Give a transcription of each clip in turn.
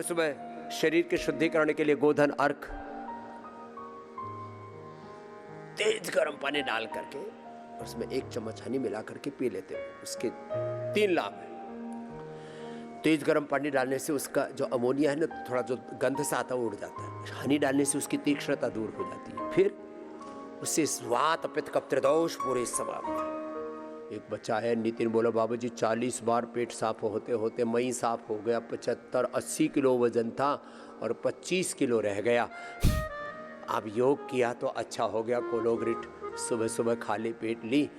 सुबह सुबह शरीर के शुद्धिकरण के लिए गोधन अर्क तेज गर्म पानी डाल करके उसमें 1 चम्मच हनी मिला करके पी लेते हो। उसके 3 लाभ है। तेज गर्म पानी डालने से उसका जो अमोनिया है ना, थोड़ा जो गंध सा आता है वो उड़ जाता है। हनी डालने से उसकी तीक्ष्णता दूर हो जाती है। फिर उससे वात पित्त कफ त्रिदोष पूरे समाप्त। एक बच्चा है, नितिन बोला बाबूजी 40 बार पेट साफ होते होते मई साफ हो गया। 75-80 किलो वजन था और 25 किलो रह गया। अब योग किया तो अच्छा हो गया। कोलोग्रिट सुबह सुबह खाली पेट ली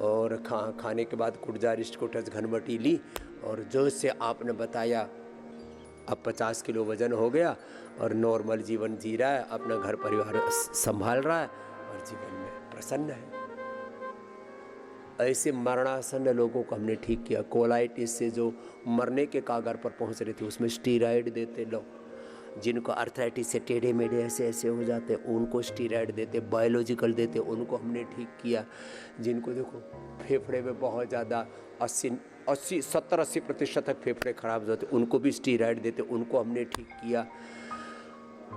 और खाने के बाद कुटजा रिष्टकुटज घनबटी ली, और जो इससे आपने बताया अब 50 किलो वजन हो गया और नॉर्मल जीवन जी रहा है, अपना घर परिवार संभाल रहा है और जीवन में प्रसन्न है। ऐसे मरणासन्न लोगों को हमने ठीक किया। कोलाइटिस से जो मरने के कागर पर पहुंच रहे थे उसमें स्टीराइड देते लोग। जिनको अर्थराइटिस से टेढ़े मेढ़े ऐसे हो जाते उनको स्टीराइड देते, बायोलॉजिकल देते, उनको हमने ठीक किया। जिनको देखो फेफड़े में बहुत ज़्यादा 70-80% तक फेफड़े खराब हो जाते उनको भी स्टीराइड देते, उनको हमने ठीक किया।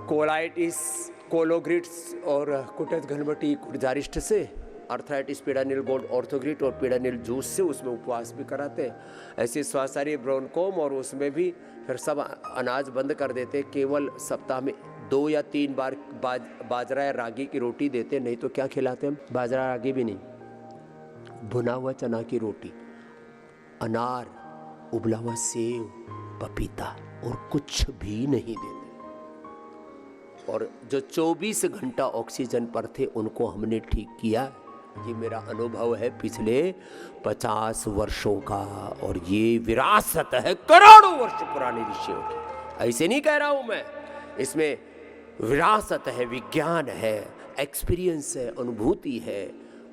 कोलाइटिस, कोलोग्रिट्स और कुटज घनबटी कुटजारिष्ट से, अर्थराइटिस पेडानिल गोल्ड ऑर्थोग्रिट और पेडानिल जूस से उसमें उपवास भी कराते हैं। ऐसे स्वासारी ब्रोनकोम और उसमें भी फिर सब अनाज बंद कर देते। केवल सप्ताह में 2 या 3 बार बाजरा या रागी की रोटी देते। नहीं तो क्या खिलाते हम? बाजरा रागी भी नहीं, भुना हुआ चना की रोटी, अनार, उबला हुआ सेव, पपीता और कुछ भी नहीं देते। और जो 24 घंटा ऑक्सीजन पर थे उनको हमने ठीक किया। ये मेरा अनुभव है पिछले 50 वर्षों का, और ये विरासत है करोड़ों वर्ष पुराने ऋषियों की। ऐसे नहीं कह रहा हूं मैं, इसमें विरासत है, विज्ञान है, एक्सपीरियंस है, अनुभूति है,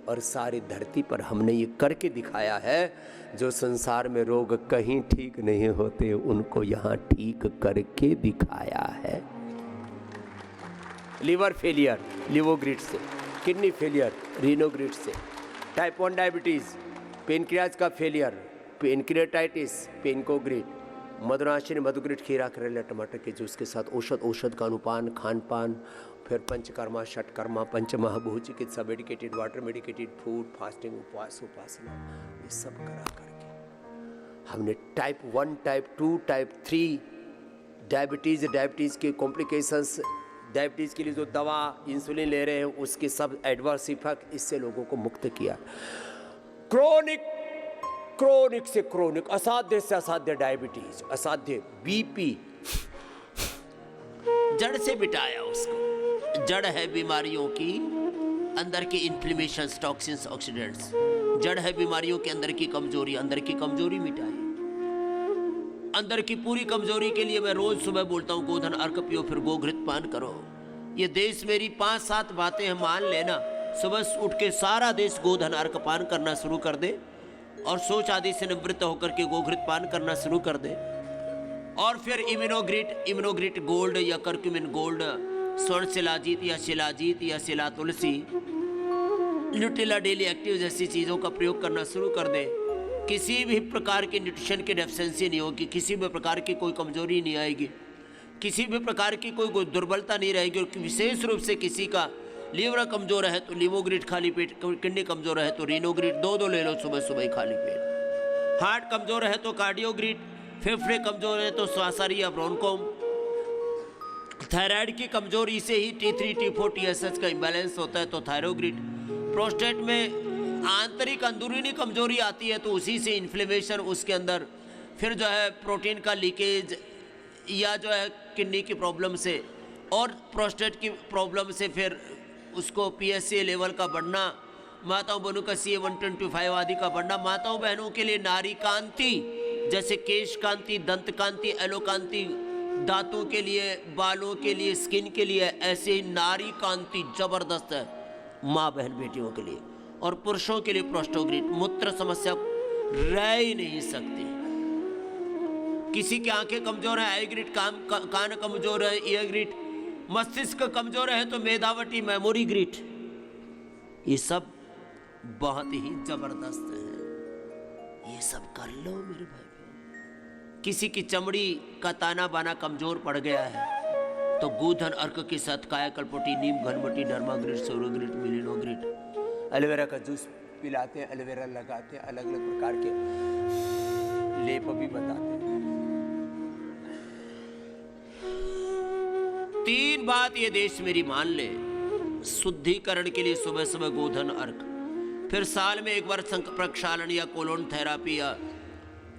और सारी धरती पर हमने ये करके दिखाया है। जो संसार में रोग कहीं ठीक नहीं होते उनको यहाँ ठीक करके दिखाया है। लीवर फेलियर लिवोग्रिट से, किडनी फेलियर रीनोग्रिट से, टाइप 1 डायबिटीज़, पेनक्रियाज का फेलियर पेनक्रियाटाइटिस पेनकोग्रिट, मधुराशिनी मधुग्रिट, खीरा करेला टमाटर के जूस के साथ औषध का अनुपान, खान पान, फिर पंचकर्मा षटकर्मा पंचमहाभूत चिकित्सा, medicated water, medicated food, fasting, उपवास, उपासना, ये सब करा करके हमने टाइप 1, टाइप 2, टाइप 3 डायबिटीज़ के कॉम्प्लिकेशंस, डायबिटीज़ के लिए जो दवा इंसुलिन ले रहे हैं उसके सब एडवर्स इफेक्ट, इससे लोगों को मुक्त किया। क्रोनिक से क्रोनिक, असाध्य से असाध्य डायबिटीज, असाध्य बीपी, जड़ से मिटाया उसको। जड़ है बीमारियों की अंदर के इन्फ्लेमेशन, टॉक्सिन्स, ऑक्सीडेंट्स। जड़ है बीमारियों के अंदर की कमजोरी, अंदर की कमजोरी मिटाई। अंदर की पूरी कमजोरी के लिए मैं रोज सुबह बोलता हूँ गोधन अर्क पियो, फिर गोघृत पान करो। ये देश मेरी 5-7 बातें हम मान लेना, सुबह उठ के सारा देश गोधन अर्क पान करना शुरू कर दे और सोच आदि से निवृत्त होकर के गोघृत पान करना शुरू कर दे। और फिर इम्यूनोग्रिट गोल्ड या कर्क्यूमिन गोल्ड, स्वर्ण शिलाजीत या शिलाजीत या शिला तुलसी, न्यूट्रिला डेली एक्टिव जैसी चीज़ों का प्रयोग करना शुरू कर दे। किसी भी प्रकार की न्यूट्रिशन की डेफिशिएंसी नहीं होगी, किसी भी प्रकार की कोई कमजोरी नहीं आएगी, किसी भी प्रकार की कोई दुर्बलता नहीं रहेगी। और विशेष रूप से किसी का लीवर कमजोर है तो लिवोग्रिट खाली पेट, किडनी कमजोर है तो रीनोग्रिट 2 ले लो सुबह सुबह खाली पेट, हार्ट कमजोर है तो कार्डियोग्रिट, फेफड़े कमजोर है तो स्वासारी या ब्रोनकोम, थायराइड की कमजोरी से ही T3, T4, TSH का इम्बैलेंस होता है तो थायरोग्रिट, प्रोस्टेट में आंतरिक अंदरूनी कमजोरी आती है तो उसी से इन्फ्लेमेशन, उसके अंदर फिर जो है प्रोटीन का लीकेज या जो है किडनी की प्रॉब्लम से और प्रोस्टेट की प्रॉब्लम से फिर उसको PSA लेवल का बढ़ना, माताओं बहनों का CA 125 आदि का बढ़ना। माताओं बहनों के लिए नारी कांति जैसे केश कांति, दंत कांति, एलो कांति, दांतों के लिए, बालों के लिए, स्किन के लिए, ऐसे ही नारी कांति जबरदस्त है माँ बहन बेटियों के लिए। और पुरुषों के लिए प्रोस्टोग्रिट, मूत्र समस्या रह ही नहीं सकती। किसी की आंखें कमजोर है आईग्रिट, कान कमजोर है ईयरग्रिट, मस्तिष्क कमजोर है तो मेधावटी मेमोरी ग्रिट। ये सब बहुत ही जबरदस्त है, ये सब कर लो मेरे भाई। किसी की चमड़ी का ताना बाना कमजोर पड़ गया है तो गोधन अर्क के साथ कायाकल्पटी, नीम, घनमटी, डर्माग्रिट, सौरोग्रिट, मिलिनोग्रिट, एलोवेरा का जूस पिलाते हैं, एलोवेरा लगाते हैं, अलग अलग प्रकार के लेप भी बताते हैं। 3 बात ये देश मेरी मान ले। शुद्धिकरण के लिए सुबह सुबह गोधन अर्क, फिर साल में एक बार संक प्रक्षालन या कोलोन थेरापी या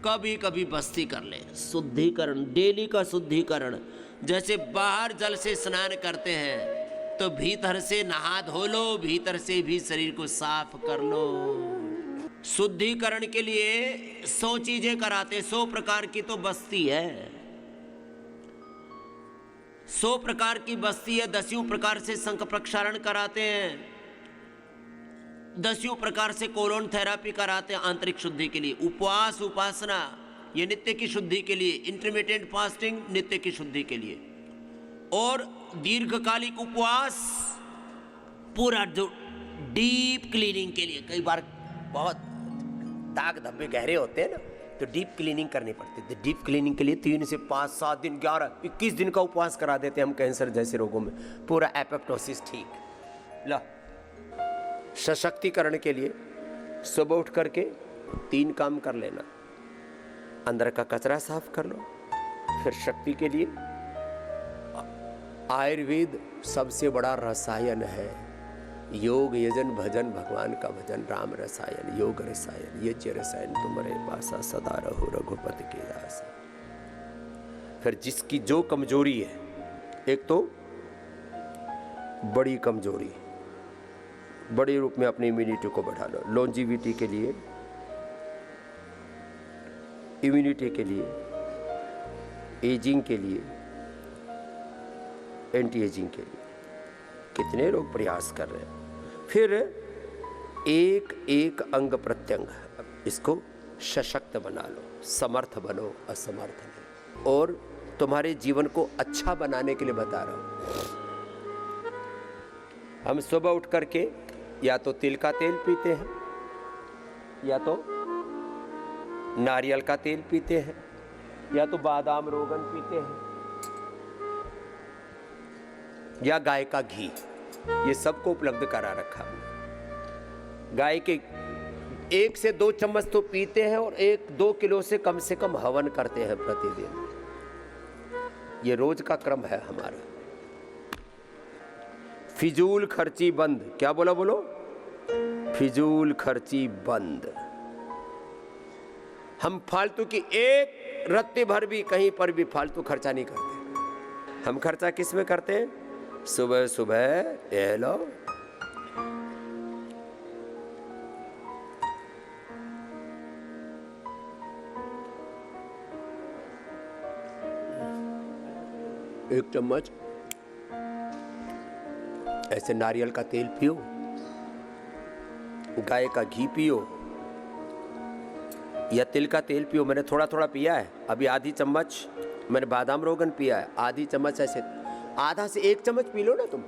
कभी कभी बस्ती कर ले। शुद्धिकरण, डेली का शुद्धिकरण। जैसे बाहर जल से स्नान करते हैं तो भीतर से नहा धो लो, भीतर से भी शरीर को साफ कर लो। शुद्धिकरण के लिए 100 चीजें कराते, 100 प्रकार की तो बस्ती है, 100 प्रकार की बस्ती है। 10 प्रकार से संक प्रक्षालन कराते हैं, 10 प्रकार से कोलोन थेरापी कराते हैं आंतरिक शुद्धि के लिए। उपवास, उपासना ये नित्य की शुद्धि के लिए, इंटरमिटेंट फास्टिंग नित्य की शुद्धि के लिए, और दीर्घकालिक उपवास पूरा जो डीप क्लीनिंग के लिए। कई बार बहुत दाग धब्बे गहरे होते हैं ना, तो डीप क्लीनिंग करनी पड़ती है। तो डीप क्लीनिंग के लिए 3 से 5, 7 दिन, 11, 21 दिन का उपवास करा देते हैं हम कैंसर जैसे रोगों में, पूरा एपोप्टोसिस ठीक। ला सशक्तिकरण के लिए सुबह उठ करके 3 काम कर लेना। अंदर का कचरा साफ कर लो। फिर शक्ति के लिए आयुर्वेद सबसे बड़ा रसायन है। योग, यजन, भजन, भगवान का भजन, राम रसायन, योग रसायन, यज्ञ रसायन, तुम्हारे पासा सदा रहो रघुपति के दास। फिर जिसकी जो कमजोरी है, एक तो बड़ी कमजोरी, बड़े रूप में अपनी इम्यूनिटी को बढ़ा लो। लॉन्जिविटी के लिए, इम्यूनिटी के लिए, एजिंग के लिए, एंटी एजिंग के लिए कितने लोग प्रयास कर रहे हैं। फिर एक एक अंग प्रत्यंग इसको सशक्त बना लो, समर्थ बनो, असमर्थ नहीं। और तुम्हारे जीवन को अच्छा बनाने के लिए बता रहा हूं। हम सुबह उठ करके या तो तिल का तेल पीते हैं, या तो नारियल का तेल पीते हैं, या तो बादाम रोगन पीते हैं, या गाय का घी। ये सबको उपलब्ध करा रखा हमने। गाय के 1 से 2 चम्मच तो पीते हैं और 1-2 किलो से कम हवन करते हैं प्रतिदिन। ये रोज का क्रम है हमारा। फिजूल खर्ची बंद। क्या बोला? बोलो, फिजूल खर्ची बंद। हम फालतू की एक रत्ती भर भी कहीं पर भी फालतू खर्चा नहीं करते। हम खर्चा किस में करते हैं? सुबह सुबह ये लो, एक चम्मच ऐसे नारियल का तेल पियो, गाय का घी पियो, या तिल का तेल पियो। मैंने थोड़ा थोड़ा पिया है, अभी आधी चम्मच मैंने बादाम रोगन पिया है, आधी चम्मच ऐसे, आधा से 1 चम्मच पी लो ना तुम।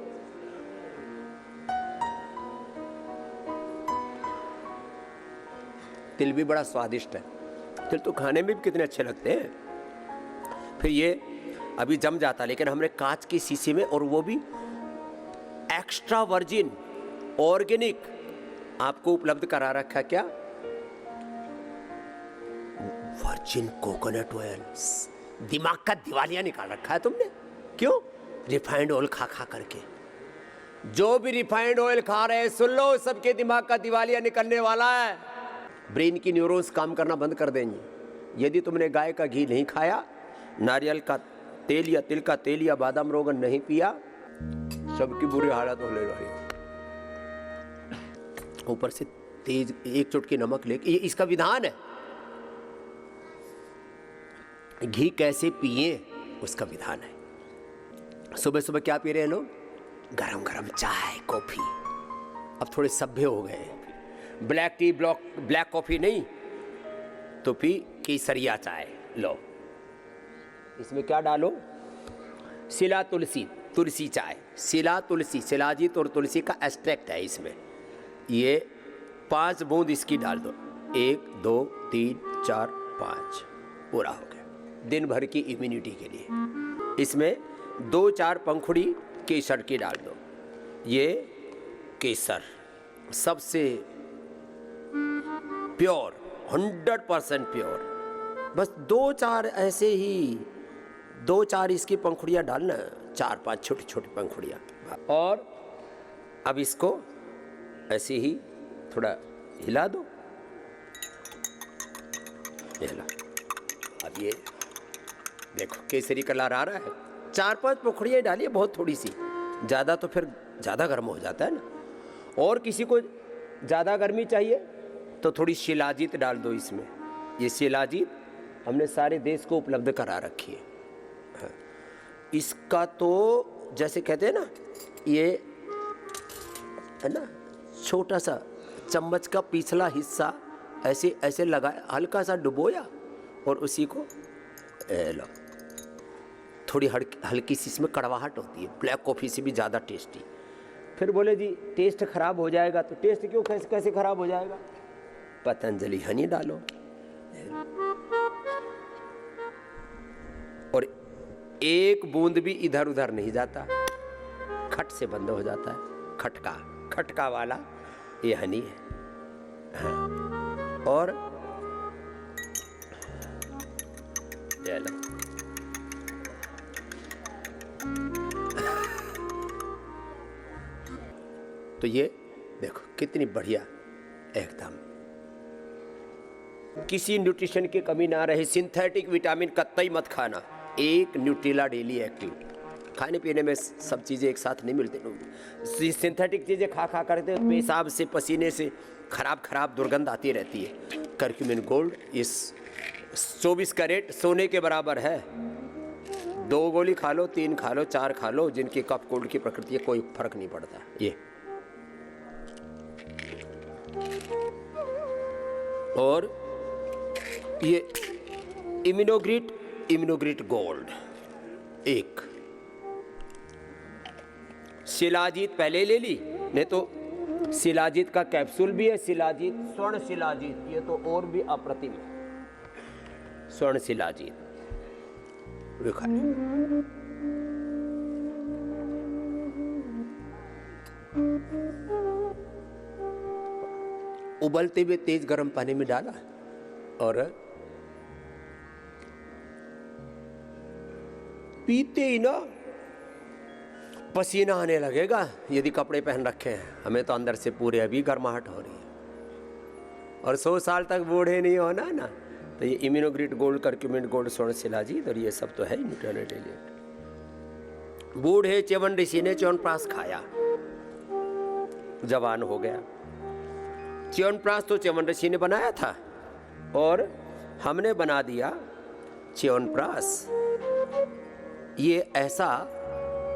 तिल भी बड़ा स्वादिष्ट है, तिल तो खाने में भी कितने अच्छे लगते हैं। फिर ये अभी जम जाता, लेकिन हमने कांच की शीशी में, और वो भी एक्स्ट्रा वर्जिन ऑर्गेनिक आपको उपलब्ध करा रखा। क्या? Virgin coconut oil. दिमाग का दिवालिया निकाल रखा है तुमने। क्यों? रिफाइंड ऑयल खा खा करके। जो भी रिफाइंड ऑयल खा रहे हैं, सुन लो, सबके दिमाग का दिवालिया निकलने वाला है। ब्रेन की न्यूरॉन्स काम करना बंद कर देंगे यदि तुमने गाय का घी नहीं खाया, नारियल का तेल या तिल का तेल या बादाम रोगन नहीं पिया। सबकी बुरी हालत होने वाली। ऊपर से तेज 1 चुटकी नमक लेके, ये इसका विधान है। घी कैसे पिए उसका विधान है। सुबह सुबह क्या पी रहे हैं लोग? गरम गरम चाय, कॉफी। अब थोड़े सभ्य हो गए। ब्लैक टी, ब्लैक कॉफी नहीं तो पी केसरिया चाय लो। इसमें क्या डालो? सिला तुलसी, तुलसी चाय, सिला तुलसी, शिलाजीत और तुलसी का एक्सट्रैक्ट है इसमें। ये 5 बूंद इसकी डाल दो। 1 2 3 4 5, पूरा हो गया। दिन भर की इम्यूनिटी के लिए। इसमें 2-4 पंखुड़ी केसर की डाल दो। ये केसर सबसे प्योर, 100% प्योर। बस 2-4 ऐसे ही 2-4 इसकी पंखुड़ियाँ डालना, 4-5 छोटी छोटी पंखुड़ियाँ। और अब इसको ऐसे ही थोड़ा हिला दो। हिला, अब ये देखो केसरी कलर आ रहा है। 4-5 पंखुड़ियाँ डालिए, बहुत थोड़ी सी, ज़्यादा तो फिर ज़्यादा गर्म हो जाता है ना। और किसी को ज़्यादा गर्मी चाहिए तो थोड़ी शिलाजीत डाल दो इसमें। ये शिलाजीत हमने सारे देश को उपलब्ध करा रखी है। इसका तो जैसे कहते हैं ना, ये है ना, छोटा सा चम्मच का पिछला हिस्सा ऐसे ऐसे लगाया, हल्का सा डुबोया और उसी को लो। थोड़ी हल्की सी इसमें कड़वाहट होती है, ब्लैक कॉफ़ी से भी ज़्यादा टेस्टी। फिर बोले जी टेस्ट खराब हो जाएगा, तो टेस्ट क्यों कैसे खराब हो जाएगा? पतंजलि हनी डालो और एक बूंद भी इधर उधर नहीं जाता, खट से बंद हो जाता है। खटका वाला ये हनी है। हाँ। और चलो तो ये देखो कितनी बढ़िया, एकदम किसी न्यूट्रिशन की कमी ना रहे। सिंथेटिक विटामिन कतई मत खाना। एक न्यूट्रिला डेली एक्टिव। खाने पीने में सब चीज़ें एक साथ नहीं मिलती। सिंथेटिक चीज़ें खा करते पेशाब से, पसीने से खराब दुर्गंध आती रहती है। करक्यूमिन गोल्ड इस 24 कैरेट सोने के बराबर है। 2 गोली खा लो, 3 खा लो, 4 खा लो, जिनकी कफ कोल्ड की प्रकृति है, कोई फर्क नहीं पड़ता। ये और ये इम्यूनोग्रिट गोल्ड, एक शिलाजीत पहले ले ली, नहीं तो शिलाजीत का कैप्सूल भी है। शिलाजीत, स्वर्ण शिलाजीत, ये तो और भी अप्रतिम है। स्वर्ण शिलाजीत उबलते हुए तेज गर्म पानी में डाला और पीते ही ना पसीना आने लगेगा। यदि कपड़े पहन रखे हैं, हमें तो अंदर से पूरे अभी गर्माहट हो रही है। और 100 साल तक बूढ़े नहीं होना ना, तो ये इम्यूनोग्रिट गोल्ड, करक्यूमिन गोल्ड, स्वर्ण शिलाजीत और ये सब तो है ही न्यूट्रिएंट। बूढ़े च्यवन ऋषि ने च्यवनप्राश खाया, जवान हो गया। च्यवनप्राश तो च्यवन ऋषि ने बनाया था और हमने बना दिया च्यवनप्राश। ये ऐसा,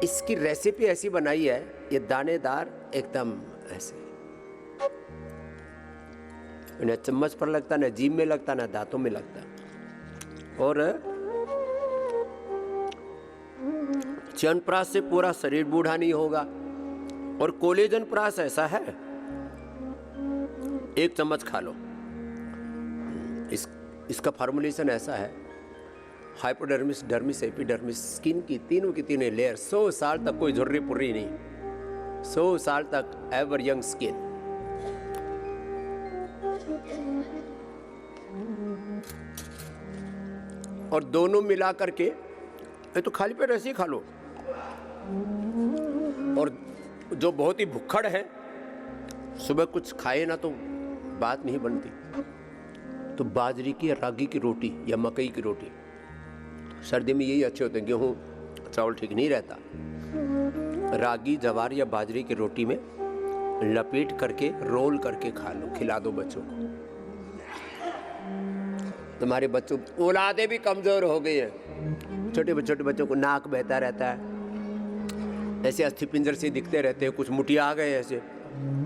इसकी रेसिपी ऐसी बनाई है, ये दानेदार एकदम ऐसे, न चम्मच पर लगता, न जीभ में लगता, न दांतों में लगता। और च्यवनप्राश से पूरा शरीर बूढ़ा नहीं होगा। और कोलेजन प्राश ऐसा है, 1 चम्मच खा लो। इसका फार्मूलेशन ऐसा है, हाइपोडर्मिस, डर्मिस, एपिडर्मिस, स्किन की तीनों लेयर, 100 साल तक कोई झुर्री पुर्री नहीं, 100 साल तक एवर यंग स्किन। और दोनों मिला करके, ये तो खाली पेट ऐसे ही खा लो। और जो बहुत ही भुक्खड़ है, सुबह कुछ खाए ना तो बात नहीं बनती, तो बाजरी की, रागी की रोटी या मकई की रोटी, सर्दी में यही अच्छे होते हैं। गेहूँ चावल ठीक नहीं रहता। रागी, जवार या बाजरे की रोटी में लपेट करके रोल करके खा लो, खिला दो बच्चों को। तुम्हारे बच्चों, औलादे भी कमजोर हो गई हैं। छोटे बच्चों को नाक बहता रहता है, ऐसे अस्थि पिंजर से दिखते रहते हैं, कुछ मुठिया आ गए ऐसे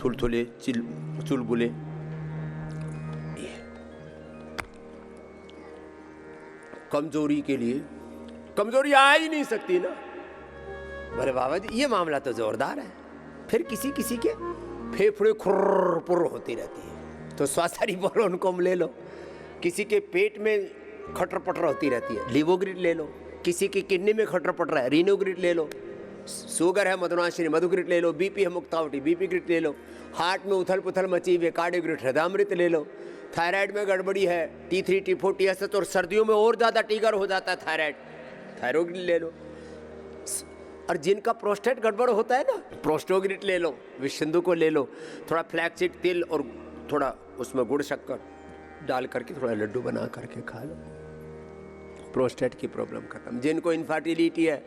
थुलथुले चुलबुले। कमजोरी के लिए, कमजोरी आ ही नहीं सकती ना। अरे बाबा जी, ये मामला तो जोरदार है। फिर किसी के फेफड़े खुर्र पुर्र होती रहती है, तो स्वास्थ्य बोलो उनको ले लो। किसी के पेट में खटर पटर होती रहती है, लिवोग्रिड ले लो। किसी की किडनी में खटर पटर है, रीनोग्रिड ले लो। शुगर है, मधुनाशिनी मधुग्रिड ले लो। बीपी है, मुक्तावटी बीपी ग्रिड ले लो। हार्ट में उथल पुथल मची हुई है, कार्डियोग्रिड हृदयामृत ले लो। थायराइड में गड़बड़ी है, T3 T4 TSH, और सर्दियों में और ज़्यादा ट्रिगर हो जाता है थायराइड, थायरोग्रिड ले लो। और जिनका प्रोस्टेट गड़बड़ होता है ना, प्रोस्टोग्रिड ले लो, विषिंदु को ले लो। थोड़ा फ्लैक्सीड तिल और थोड़ा उसमें गुड़ शक्कर डाल करके थोड़ा लड्डू बना करके खा लो, प्रोस्टेट की प्रॉब्लम खत्म। जिनको इनफर्टिलिटी है,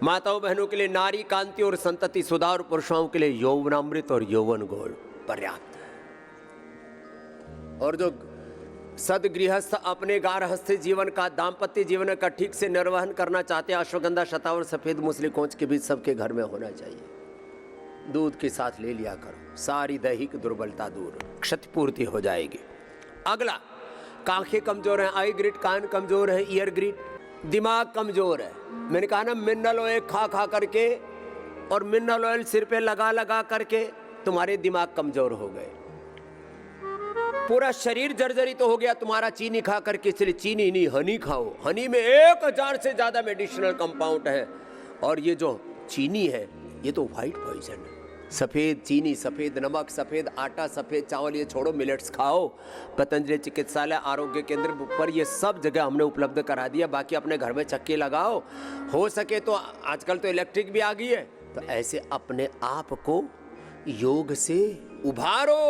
माताओं बहनों के लिए नारी कांति और संतति सुधार, और पुरुषों के लिए यौवनामृत और यौवन गोल्ड पर्याप्त है। और जो सदगृहस्थ अपने गारहस्थ्य जीवन का, दाम्पत्य जीवन का ठीक से निर्वहन करना चाहते हैं, अश्वगंधा, शतावर, सफेद मूसली कोंच के बीच सबके घर में होना चाहिए। दूध के साथ ले लिया करो, सारी दैहिक दुर्बलता दूर, क्षतिपूर्ति हो जाएगी। अगला, आंखें कमजोर हैं, आई ग्रिड, कान कमजोर है, ईयर ग्रिड, दिमाग कमजोर है। मैंने कहा ना, मिनरल ऑयल खा खा करके और मिनरल ऑयल सिर पे लगा लगा करके तुम्हारे दिमाग कमजोर हो गए, पूरा शरीर जर्जरित तो हो गया तुम्हारा चीनी खा करके। इसलिए चीनी नहीं, हनी खाओ। हनी में 1000 से ज्यादा मेडिसिनल कंपाउंड है, और ये जो चीनी है ये तो व्हाइट पॉइजन है। सफ़ेद चीनी, सफ़ेद नमक, सफ़ेद आटा, सफ़ेद चावल, ये छोड़ो, मिलेट्स खाओ। पतंजलि चिकित्सालय, आरोग्य केंद्र पर ये सब जगह हमने उपलब्ध करा दिया। बाकी अपने घर में चक्की लगाओ, हो सके तो आजकल तो इलेक्ट्रिक भी आ गई है। तो ऐसे अपने आप को योग से उभारो,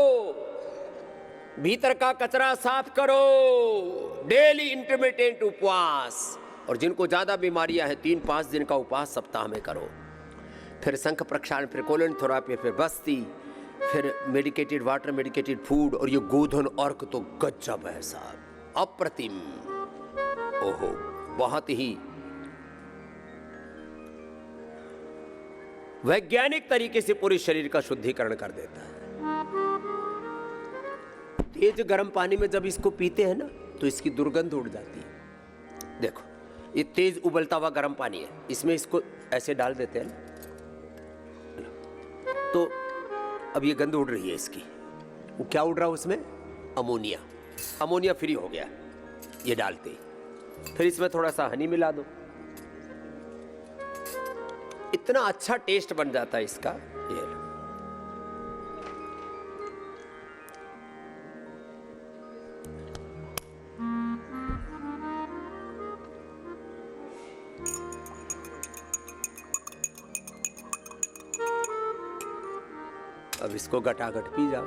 भीतर का कचरा साफ करो, डेली इंटरमिटेंट उपवास। और जिनको ज़्यादा बीमारियां हैं, 3-5 दिन का उपवास सप्ताह में करो। फिर शंख प्रक्षालन, फिर कोलन थेरेपी, फिर बस्ती, फिर मेडिकेटेड वाटर, मेडिकेटेड फूड। और ये गोधन अर्क तो गजब है साहब, अप्रतिम। ओहो, बहुत ही वैज्ञानिक तरीके से पूरे शरीर का शुद्धिकरण कर देता है। तेज गर्म पानी में जब इसको पीते हैं ना, तो इसकी दुर्गंध उड़ जाती है। देखो, ये तेज उबलता हुआ गर्म पानी है, इसमें इसको ऐसे डाल देते हैं ना, तो अब ये गंध उड़ रही है इसकी। वो क्या उड़ रहा है उसमें? अमोनिया। अमोनिया फ्री हो गया ये डालते ही। फिर इसमें थोड़ा सा हनी मिला दो, इतना अच्छा टेस्ट बन जाता है इसका। ये लो, अब इसको गटागट पी जाओ।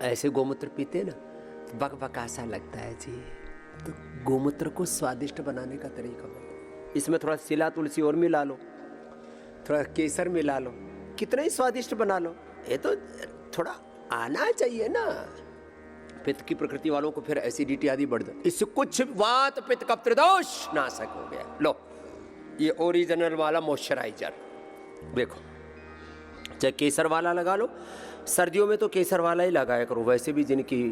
ऐसे गोमूत्र पीते ना तो बकबका सा लगता है जी। तो गोमूत्र को स्वादिष्ट बनाने का तरीका बताओ। इसमें थोड़ा सिला तुलसी और मिला लो, थोड़ा केसर मिला लो, कितना ही स्वादिष्ट बना लो। ये तो थोड़ा आना चाहिए ना। पित्त की प्रकृति वालों को फिर एसिडिटी आदि बढ़ जाए, इससे कुछ वात पित्त कफ त्रिदोष नाशक हो गया। लो, ये ओरिजिनल वाला मॉइस्चराइजर देखो, चाहे केसर वाला लगा लो। सर्दियों में तो केसर वाला ही लगाया करो, वैसे भी जिनकी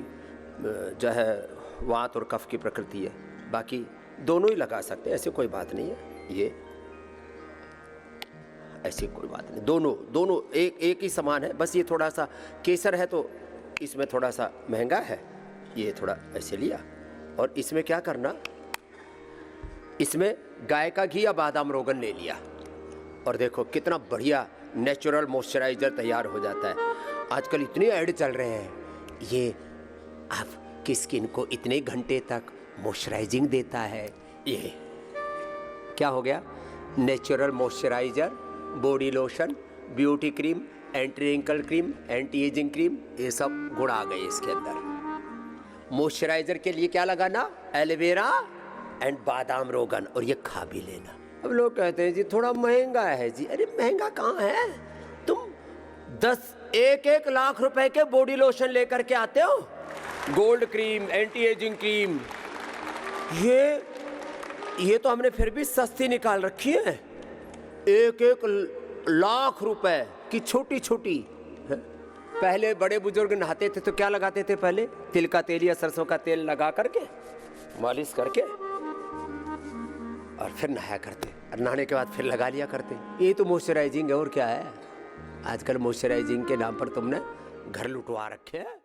जो है वात और कफ की प्रकृति है। बाकी दोनों ही लगा सकते हैं, ऐसे कोई बात नहीं है। ये ऐसी कोई बात नहीं, दोनों एक ही समान है। बस ये थोड़ा सा केसर है तो इसमें थोड़ा सा महंगा है, ये थोड़ा ऐसे लिया। और इसमें क्या करना, इसमें गाय का घी या बादाम रोगन ले लिया, और देखो कितना बढ़िया नेचुरल मॉइस्चराइजर तैयार हो जाता है। आजकल इतने ऐड चल रहे हैं, ये आपकी स्किन को इतने घंटे तक मॉइस्चराइजिंग देता है। ये क्या हो गया, natural moisturiser, body lotion, beauty cream, anti wrinkle cream, anti ageing cream, ये सब गुण आ गए इसके अंदर। मॉइस्चराइजर के लिए क्या लगाना, एलोवेरा एंड बादाम रोगन, और ये खा भी लेना। अब लोग कहते हैं जी थोड़ा महंगा है जी। अरे महंगा कहाँ है, तुम 1 लाख रुपए के बॉडी लोशन लेकर के आते हो, gold cream, anti ageing cream, ये तो हमने फिर भी सस्ती निकाल रखी है। 1 लाख रुपए की छोटी छोटी। पहले बड़े बुजुर्ग नहाते थे तो क्या लगाते थे, पहले तिल का तेल या सरसों का तेल लगा करके मालिश करके और फिर नहाया करते, और नहाने के बाद फिर लगा लिया करते। ये तो मॉइस्चराइजिंग है, और क्या है। आजकल मॉइस्चराइजिंग के नाम पर तुमने घर लुटवा रखे हैं।